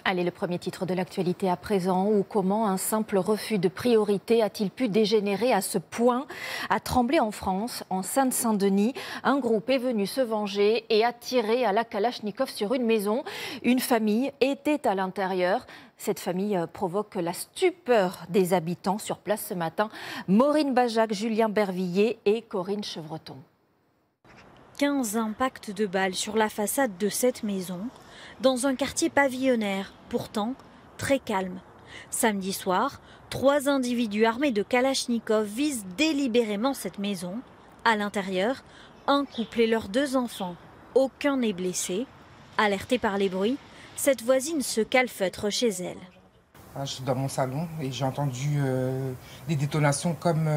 Allez, le premier titre de l'actualité à présent, ou comment un simple refus de priorité a-t-il pu dégénérer à ce point? À Tremblay en France, en Seine-Saint-Denis, un groupe est venu se venger et a tiré à la Kalachnikov sur une maison. Une famille était à l'intérieur. Cette famille provoque la stupeur des habitants sur place ce matin. Maureen Bajac, Julien Bervillier et Corinne Chevreton. 15 impacts de balles sur la façade de cette maison, dans un quartier pavillonnaire, pourtant très calme. Samedi soir, 3 individus armés de Kalachnikov visent délibérément cette maison. À l'intérieur, un couple et leurs 2 enfants. Aucun n'est blessé. Alertée par les bruits, cette voisine se calfeutre chez elle. Je suis dans mon salon et j'ai entendu des détonations comme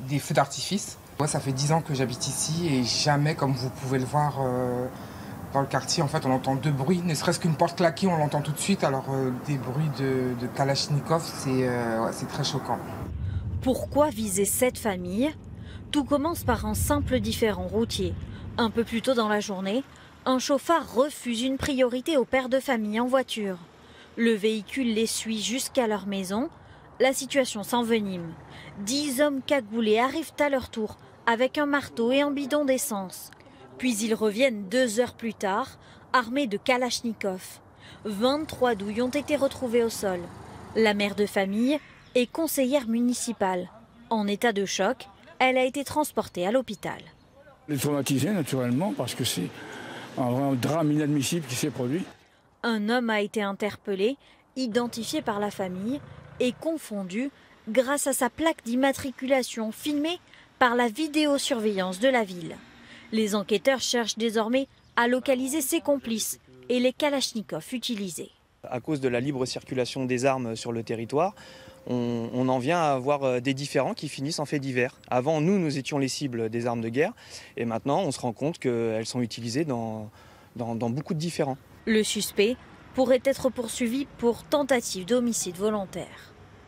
des feux d'artifice. Moi, ça fait 10 ans que j'habite ici et jamais, comme vous pouvez le voir dans le quartier, en fait, on entend 2 bruits. Ne serait-ce qu'une porte claquée, on l'entend tout de suite. Alors des bruits de Kalachnikov, c'est très choquant. Pourquoi viser cette famille? Tout commence par un simple différend routier. Un peu plus tôt dans la journée, un chauffard refuse une priorité au père de famille en voiture. Le véhicule les suit jusqu'à leur maison. La situation s'envenime. 10 hommes cagoulés arrivent à leur tour avec un marteau et un bidon d'essence. Puis ils reviennent 2 heures plus tard, armés de Kalachnikov. 23 douilles ont été retrouvées au sol. La mère de famille est conseillère municipale. En état de choc, elle a été transportée à l'hôpital. Elle est traumatisée naturellement parce que c'est un vrai drame inadmissible qui s'est produit. Un homme a été interpellé, identifié par la famille et confondu grâce à sa plaque d'immatriculation filmée par la vidéosurveillance de la ville. Les enquêteurs cherchent désormais à localiser ses complices et les Kalachnikov utilisés. À cause de la libre circulation des armes sur le territoire, on en vient à avoir des différends qui finissent en faits divers. Avant, nous étions les cibles des armes de guerre et maintenant on se rend compte qu'elles sont utilisées dans beaucoup de différends. Le suspect pourrait être poursuivi pour tentative d'homicide volontaire.